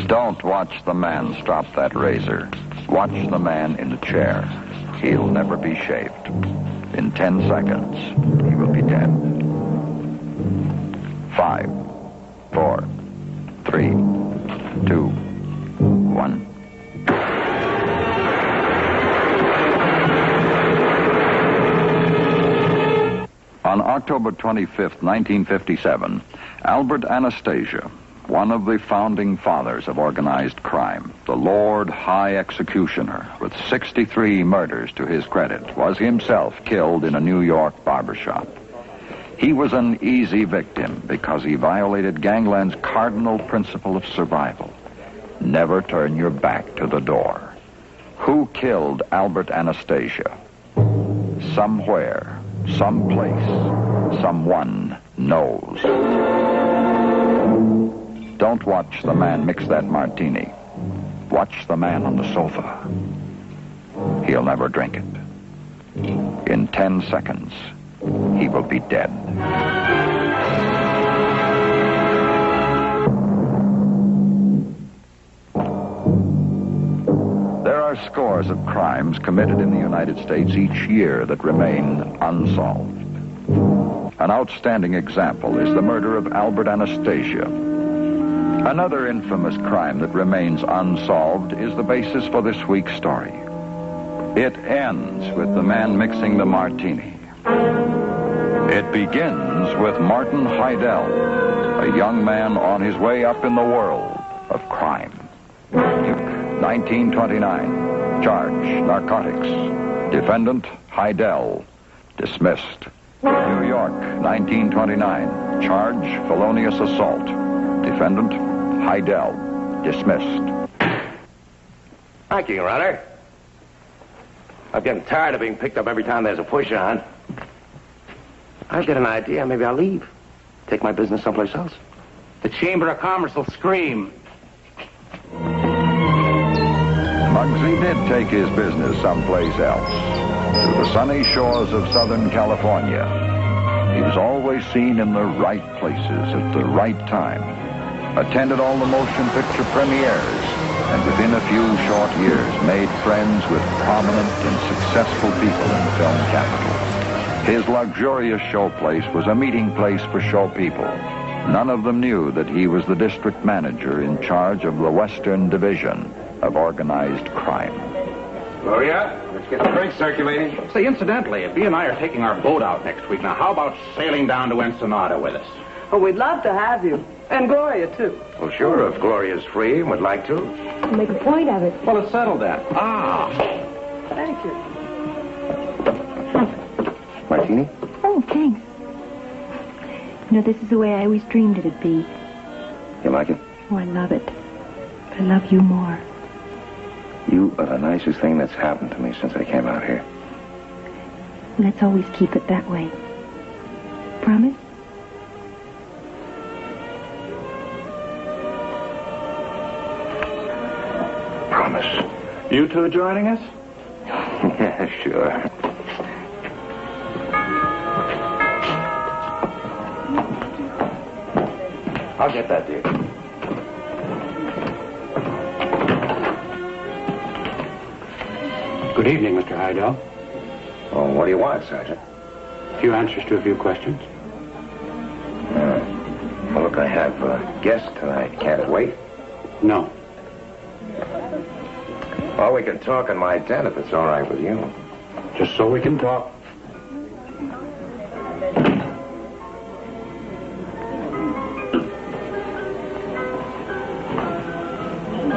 Don't watch the man strop that razor. Watch the man in the chair. He'll never be shaved. In 10 seconds, he will be dead. 5, 4, 3, 2, 1. On October 25th, 1957, Albert Anastasia, one of the founding fathers of organized crime, the Lord High Executioner, with 63 murders to his credit, was himself killed in a New York barbershop. He was an easy victim because he violated gangland's cardinal principle of survival. Never turn your back to the door. Who killed Albert Anastasia? Somewhere, someplace, someone knows. Don't watch the man mix that martini. Watch the man on the sofa. He'll never drink it. In 10 seconds, he will be dead. There are scores of crimes committed in the United States each year that remain unsolved. An outstanding example is the murder of Albert Anastasia. Another infamous crime that remains unsolved is the basis for this week's story. It ends with the man mixing the martini. It begins with Martin Heidel, a young man on his way up in the world of crime. 1929, charge, narcotics. Defendant, Heidel, dismissed. New York, 1929, charge, felonious assault. Defendant, Heidel, dismissed. Thank you, Your Honor. I'm getting tired of being picked up every time there's a push on. I'll get an idea. Maybe I'll leave. Take my business someplace else. The Chamber of Commerce will scream. Mugsy did take his business someplace else, to the sunny shores of Southern California. He was always seen in the right places at the right time, attended all the motion picture premieres, and within a few short years made friends with prominent and successful people in the film capital. His luxurious showplace was a meeting place for show people. None of them knew that he was the district manager in charge of the Western Division of organized crime. Gloria, let's get the drinks circulating. Say, incidentally, if you and I are taking our boat out next week, now how about sailing down to Ensenada with us? Oh, we'd love to have you. And Gloria, too. Well, sure, if Gloria's free and would like to. Make a point of it. Well, it's settled then. Thank you. Martini? Oh, thanks. You know, this is the way I always dreamed it'd be. You like it? Oh, I love it. But I love you more. You are the nicest thing that's happened to me since I came out here. Let's always keep it that way. Promise? Promise. You two joining us? Yeah, sure. I'll get that, dear. Good evening, Mr. Heidel. Oh, what do you want, Sergeant? A few answers to a few questions. Well, look, I have guests tonight. Can't it wait? No. Well, we can talk in my tent if it's all right with you. Just so we can talk.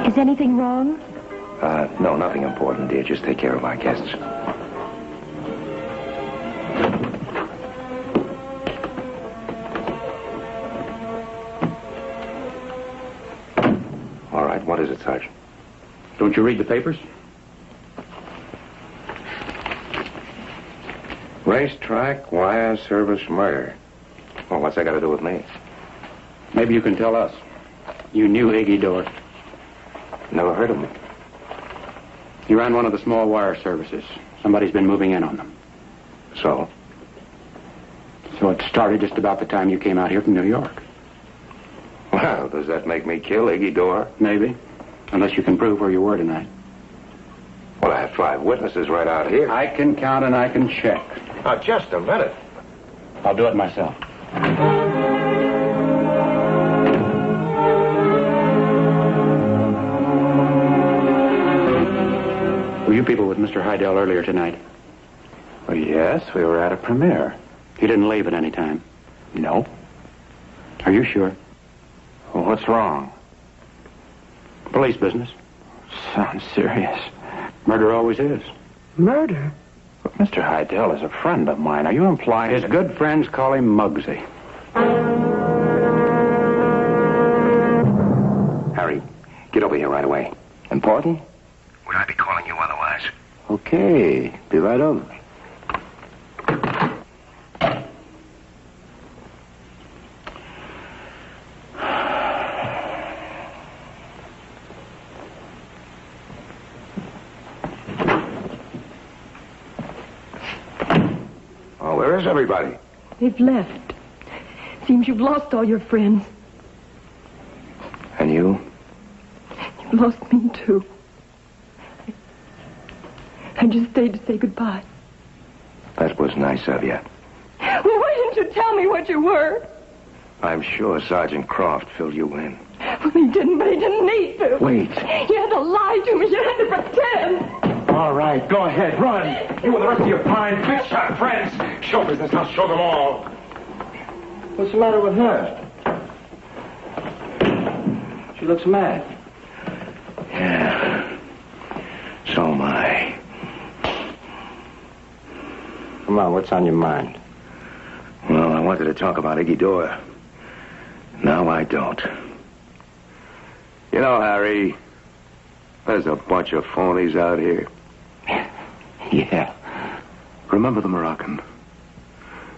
Is anything wrong? No, nothing important, dear. Just take care of our guests. All right, what is it, Sergeant? Don't you read the papers? Racetrack, wire service murder. Well, what's that got to do with me? Maybe you can tell us. You knew Iggy Dort. Never heard of him. You ran one of the small wire services. Somebody's been moving in on them. So? So it started just about the time you came out here from New York. Well, Well, does that make me kill Iggy Dora? Maybe. Unless you can prove where you were tonight. Well, I have 5 witnesses right out here. I can count and I can check. Now, just a minute. I'll do it myself. Were you people with Mr. Heidel earlier tonight? Well, yes, we were at a premiere. He didn't leave at any time. No. Are you sure? Well, what's wrong? Police business. Sounds serious. Murder always is. Murder? But Mr. Heidel is a friend of mine. Are you implying... His good friends call him Mugsy. Harry, get over here right away. Important? Would I be calling you otherwise? Okay, be right over. Oh, where is everybody? They've left. Seems you've lost all your friends. And you? You've lost me, too. I just stayed to say goodbye. That was nice of you. Well, why didn't you tell me what you were? I'm sure Sergeant Croft filled you in. Well, he didn't, but he didn't need to. Wait. You had to lie to me. You had to pretend. All right, go ahead, run. You and the rest of your fine big shot friends. Show business, I'll show them all. What's the matter with her? She looks mad. Yeah. So am I. Come on, what's on your mind? Well, I wanted to talk about Iggy Dora. Now I don't. You know, Harry, there's a bunch of phonies out here. Yeah. Remember the Moroccan?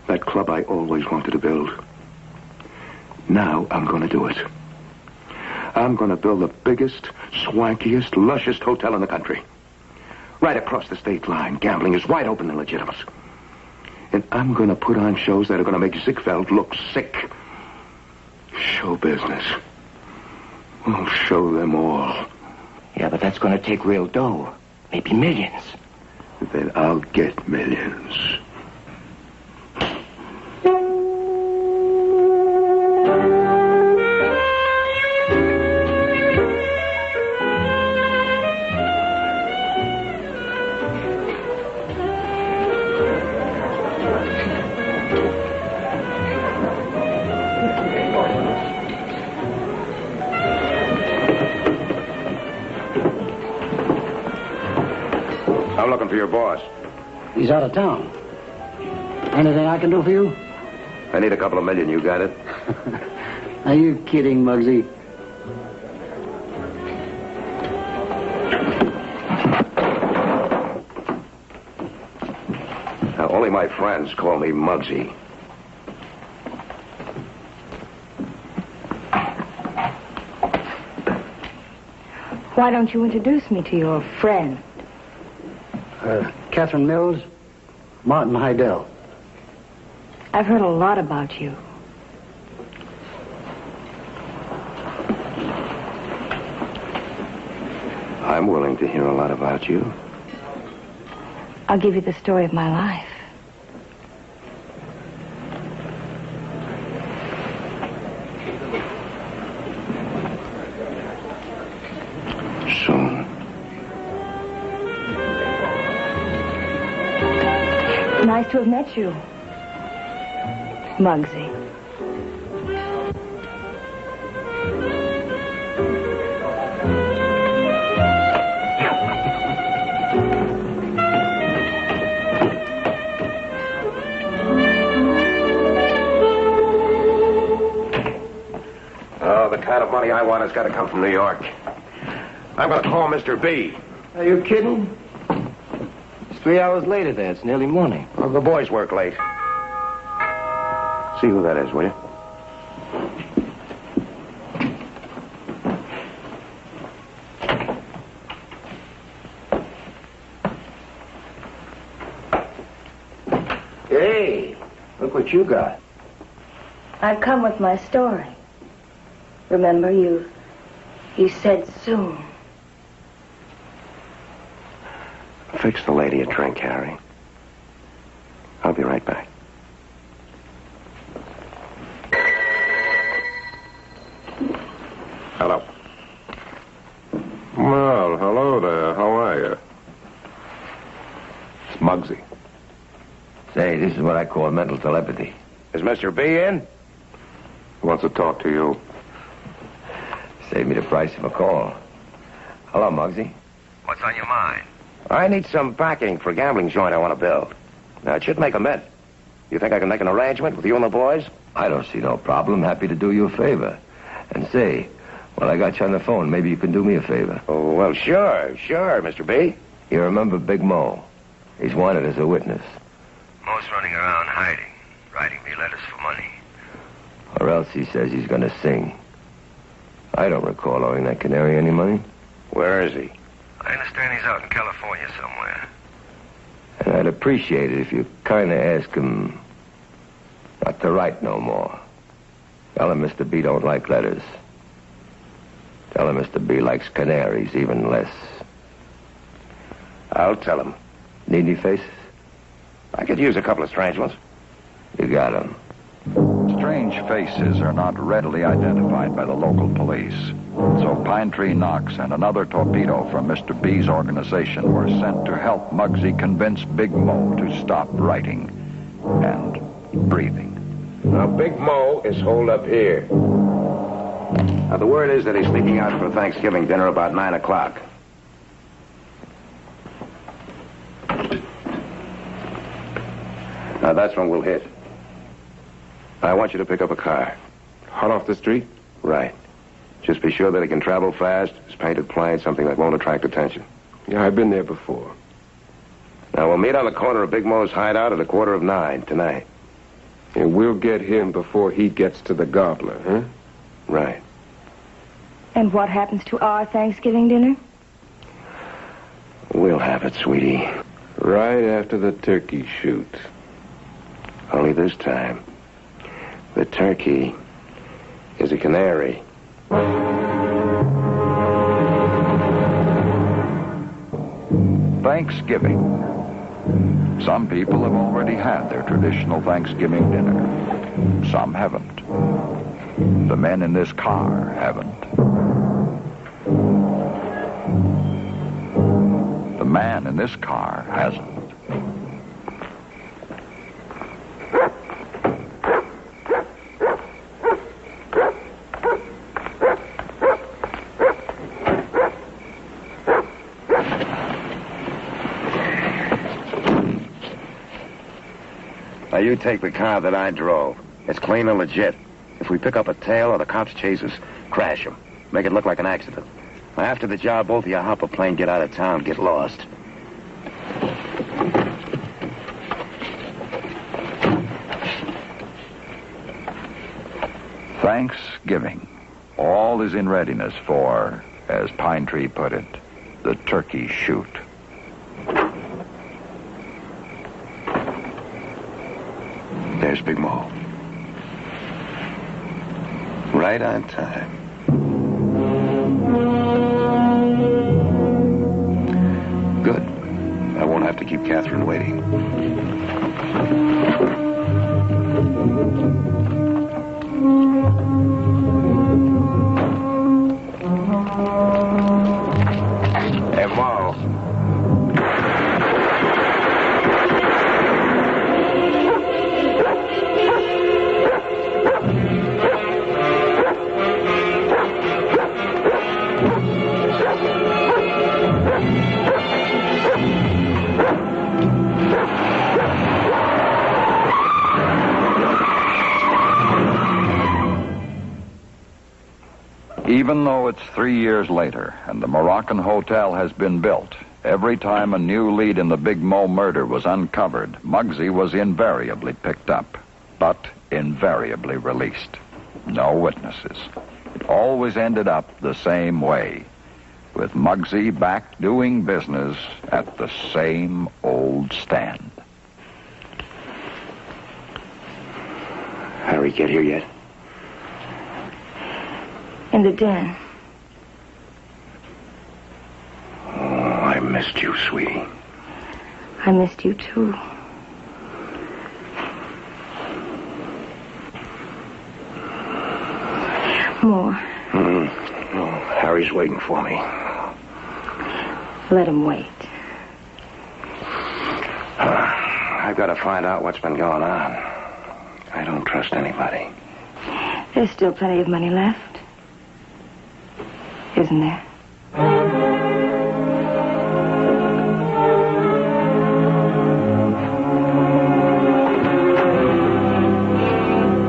That club I always wanted to build. Now I'm going to do it. I'm going to build the biggest, swankiest, lushest hotel in the country. Right across the state line. Gambling is wide open and legitimate. And I'm going to put on shows that are going to make Ziegfeld look sick. Show business. We'll show them all. Yeah, but that's going to take real dough. Maybe millions. Then I'll get millions. I'm looking for your boss. He's out of town. Anything I can do for you? I need a couple of million. You got it? Are you kidding, Mugsy? Now, only my friends call me Mugsy. Why don't you introduce me to your friend? Catherine Mills, Martin Heidel. I've heard a lot about you. I'm willing to hear a lot about you. I'll give you the story of my life. Soon. Nice to have met you, Mugsy. Oh, the kind of money I want has got to come from New York. I'm going to call Mr. B. Are you kidding? It's 3 hours later there. It's nearly morning. Well, the boys work late. See who that is, will you? Hey, look what you got. I've come with my story. Remember, you said soon. Fix the lady a drink, Harry. I'll be right back. Hello. Well, hello there. How are you? It's Mugsy. Say, this is what I call mental telepathy. Is Mr. B in? He wants to talk to you. Save me the price of a call. Hello, Mugsy. What's on your mind? I need some backing for a gambling joint I want to build. Now, it should make a mint. You think I can make an arrangement with you and the boys? I don't see no problem. Happy to do you a favor. And say, while I got you on the phone, maybe you can do me a favor. Oh, well, sure, Mr. B. You remember Big Mo? He's wanted as a witness. Mo's running around hiding, writing me letters for money. Or else he says he's going to sing. I don't recall owing that canary any money. Where is he? I understand he's out in California somewhere. And I'd appreciate it if you kind of ask him not to write no more. Tell him Mr. B don't like letters. Tell him Mr. B likes canaries even less. I'll tell him. Need any faces? I could use a couple of strange ones. You got 'em. Strange faces are not readily identified by the local police. So Pine Tree Knox and another torpedo from Mr. B's organization were sent to help Mugsy convince Big Mo to stop writing and breathing. Now, Big Mo is holed up here. Now, the word is that he's sneaking out for Thanksgiving dinner about 9 o'clock. Now, that's when we'll hit. I want you to pick up a car. Hot off the street? Right. Just be sure that it can travel fast. It's painted plain, something that won't attract attention. Yeah, I've been there before. Now, we'll meet on the corner of Big Mo's hideout at 9:15 tonight. And we'll get him before he gets to the gobbler, huh? Right. And what happens to our Thanksgiving dinner? We'll have it, sweetie. Right after the turkey shoot. Only this time, the turkey is a canary. Thanksgiving. Some people have already had their traditional Thanksgiving dinner. Some haven't. The men in this car haven't. The man in this car hasn't. Now, you take the car that I drove. It's clean and legit. If we pick up a tail or the cops chase us, crash them. Make it look like an accident. Now, after the job, both of you hop a plane, get out of town, get lost. Thanksgiving. All is in readiness for, as Pine Tree put it, the turkey shoot. There's Big Mo. Right on time. Good. I won't have to keep Catherine waiting. Hey, Mo. Even though it's 3 years later and the Moroccan Hotel has been built, every time a new lead in the Big Mo murder was uncovered, Mugsy was invariably picked up, but invariably released. No witnesses. It always ended up the same way, with Mugsy back doing business at the same old stand. Harry get here yet? In the den. Oh, I missed you, sweetie. I missed you, too. More. Oh, Harry's waiting for me. Let him wait. I've got to find out what's been going on. I don't trust anybody. There's still plenty of money left. Isn't there?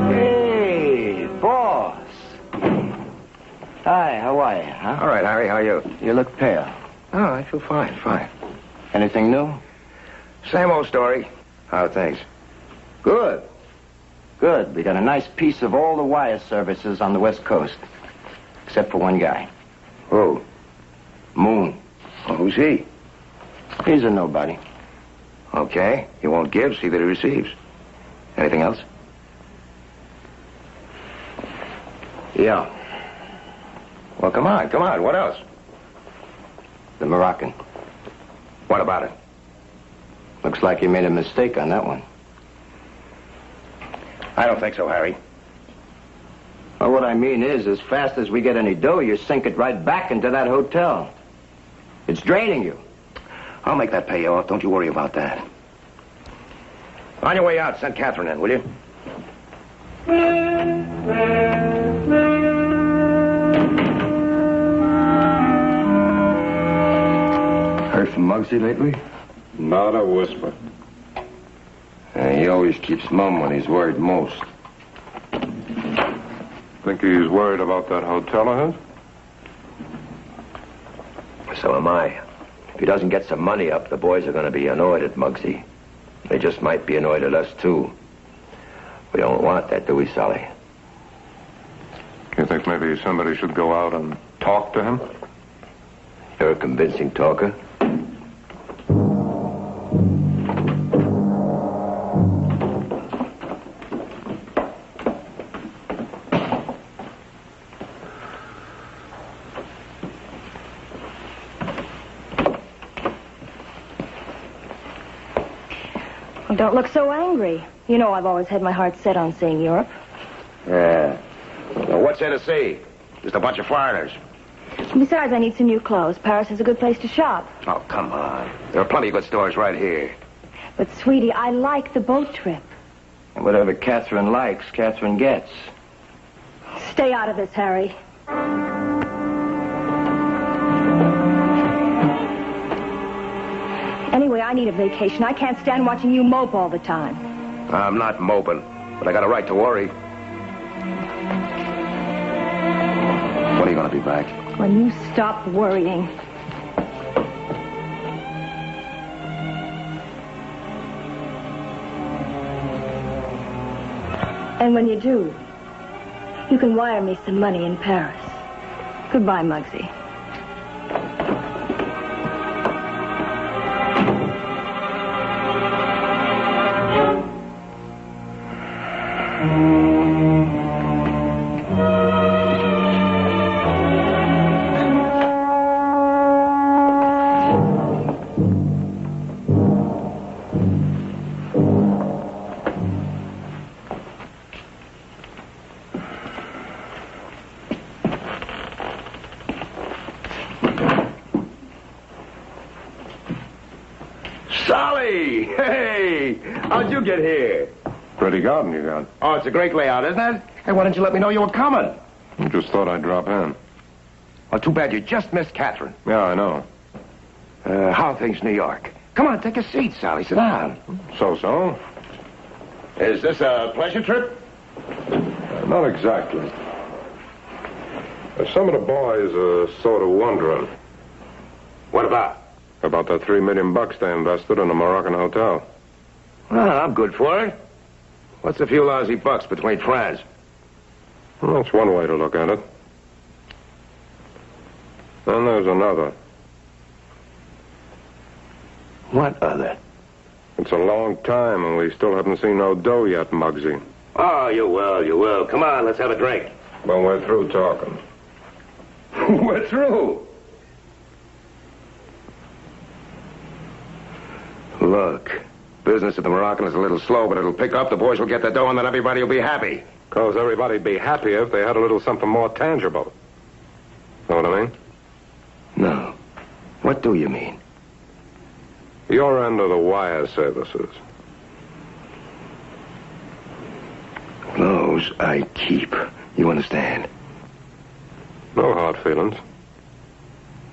Hey, boss. Hi, how are you, huh? All right, Harry, how are you? You look pale. Oh, I feel fine. Anything new? Same old story. How are things? Good. Good. We got a nice piece of all the wire services on the West Coast. Except for one guy. Who? Moon. Well, who's he? He's a nobody. Okay. He won't give, see that he receives. Anything else? Yeah. Well, come on. What else? The Moroccan. What about it? Looks like you made a mistake on that one. I don't think so, Harry. Well, what I mean is, as fast as we get any dough, you sink it right back into that hotel. It's draining you. I'll make that pay you off. Don't you worry about that. On your way out, send Catherine in, will you? Heard from Mugsy lately? Not a whisper. He always keeps mum when he's worried most. Think he's worried about that hotel of his? So am I. If he doesn't get some money up, the boys are going to be annoyed at Mugsy. They just might be annoyed at us, too. We don't want that, do we, Sally? You think maybe somebody should go out and talk to him? You're a convincing talker. Don't look so angry. You know I've always had my heart set on seeing Europe. Yeah. Well, what's there to see? Just a bunch of foreigners. Besides, I need some new clothes. Paris is a good place to shop. Oh, come on. There are plenty of good stores right here. But, sweetie, I like the boat trip. And whatever Catherine likes, Catherine gets. Stay out of this, Harry. Anyway, I need a vacation. I can't stand watching you mope all the time. I'm not moping, but I got a right to worry. When are you going to be back? When you stop worrying. And when you do, you can wire me some money in Paris. Goodbye, Mugsy. Solly! Hey! How'd you get here? Pretty garden you got. Oh, it's a great layout, isn't it? Hey, why didn't you let me know you were coming? I just thought I'd drop in. Well, too bad you just missed Catherine. Yeah, I know. How are things in New York? Come on, take a seat, Sally. Sit down. So-so. Is this a pleasure trip? Not exactly. Some of the boys are sort of wondering. What about? About the $3 million they invested in a Moroccan hotel. Well, I'm good for it. What's a few lousy bucks between friends? Well, that's one way to look at it. Then there's another. What other? It's a long time, and we still haven't seen no dough yet, Mugsy. Oh, you will. Come on, let's have a drink. When we're through talking. We're through. Look, business at the Moroccan is a little slow, but it'll pick up. The boys will get the dough, and then everybody will be happy. Because everybody'd be happier if they had a little something more tangible. Know what I mean? No. What do you mean? Your end of the wire services. Those I keep. You understand? No hard feelings.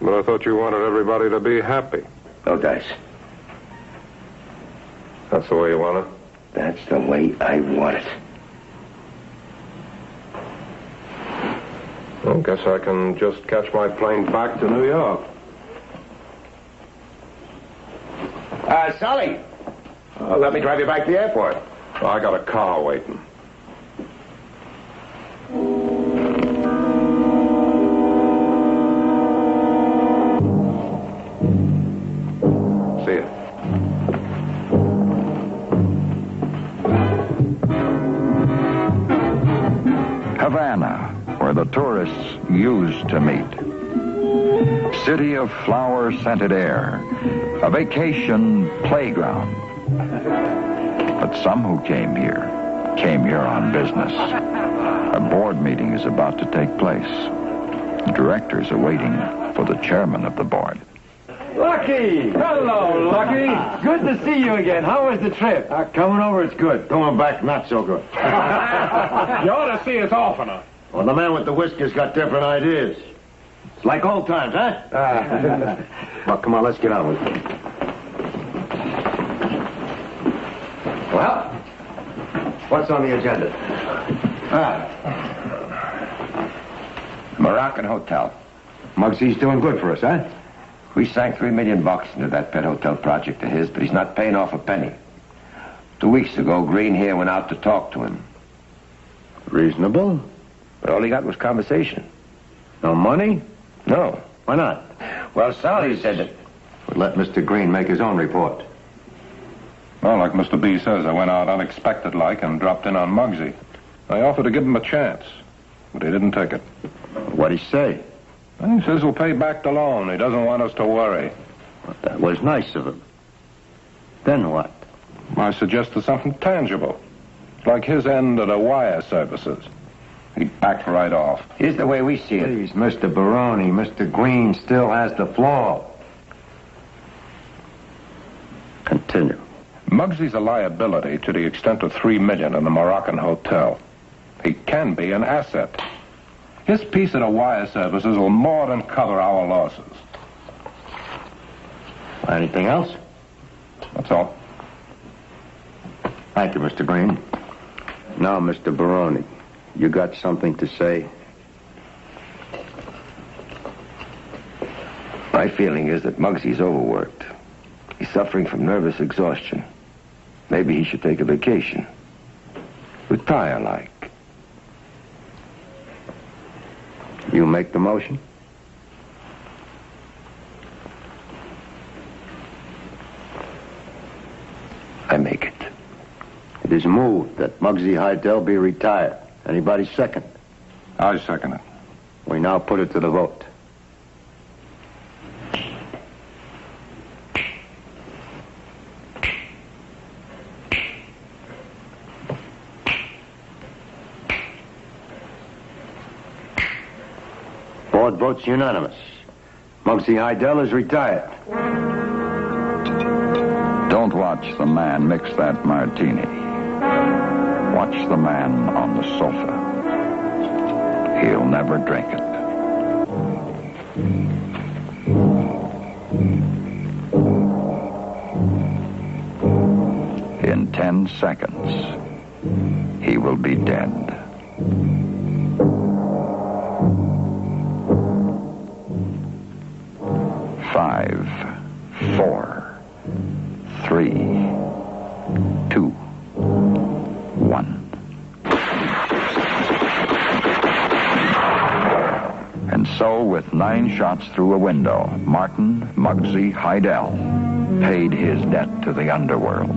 But I thought you wanted everybody to be happy. No dice. That's the way you want it? That's the way I want it. Well, guess I can just catch my plane back to New York. Sally. Let me drive you back to the airport. I got a car waiting. See ya. Havana, where the tourists used to meet. City of flower-scented air, a vacation playground. But some who came here on business. A board meeting is about to take place. The directors are waiting for the chairman of the board. Lucky! Hello, Lucky. Good to see you again. How was the trip? Coming over, it's good. Going back, not so good. You ought to see us oftener. Well, the man with the whiskers got different ideas. It's like old times, huh? Well, come on, let's get on with it. Well, what's on the agenda? Moroccan Hotel. Mugsy's doing good for us, huh? We sank $3 million into that pet hotel project of his, but he's not paying off a penny. 2 weeks ago, Green here went out to talk to him. Reasonable. But all he got was conversation. No money? No. Why not? Well, Sally said that... We'll let Mr. Green make his own report. Well, like Mr. B says, I went out unexpected-like and dropped in on Mugsy. I offered to give him a chance, but he didn't take it. What'd he say? Well, he says he'll pay back the loan. He doesn't want us to worry. Well, that was nice of him. Then what? I suggested something tangible, like his end of the wire services. He backed right off. Here's the way we see it. Please, Mr. Baroni, Mr. Green still has the floor. Continue. Mugsy's a liability to the extent of $3 million in the Moroccan hotel. He can be an asset. His piece of the wire services will more than cover our losses. Anything else? That's all. Thank you, Mr. Green. Now, Mr. Baroni, you got something to say? My feeling is that Mugsy's overworked. He's suffering from nervous exhaustion. Maybe he should take a vacation. Retire, like. You make the motion? I make it. It is moved that Mugsy Heidel be retired. Anybody second? I second it. We now put it to the vote. Board votes unanimous. Mugsy Heidel is retired. Don't watch the man mix that martini. Watch the man on the sofa. He'll never drink it. In 10 seconds, he will be dead. Five, 4, 3, 2, 1. And so, with 9 shots through a window, Martin Mugsy Heidel paid his debt to the underworld.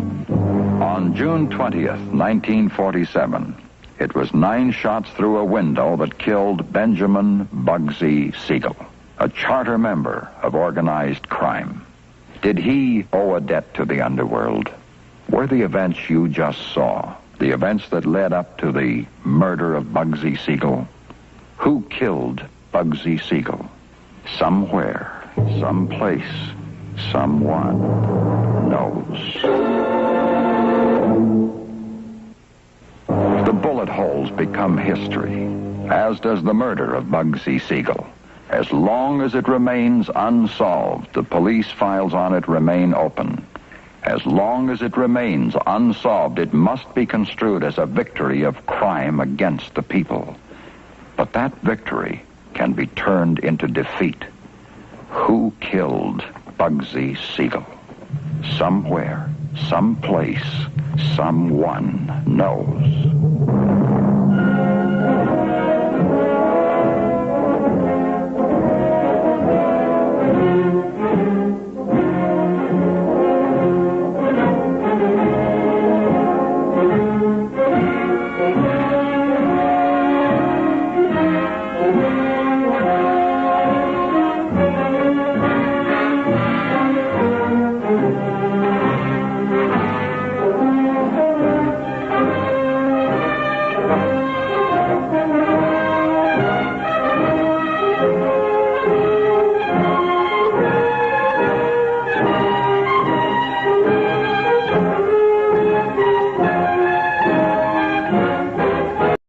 On June 20th, 1947, It was 9 shots through a window that killed Benjamin Mugsy Heidel, a charter member of organized crime. Did he owe a debt to the underworld? Were the events you just saw, the events that led up to the murder of Mugsy Heidel? Who killed Mugsy Heidel? Somewhere, someplace, someone knows. The bullet holes become history, as does the murder of Mugsy Heidel. As long as it remains unsolved, the police files on it remain open. As long as it remains unsolved, it must be construed as a victory of crime against the people. But that victory can be turned into defeat. Who killed Mugsy Heidel? Somewhere, someplace, someone knows.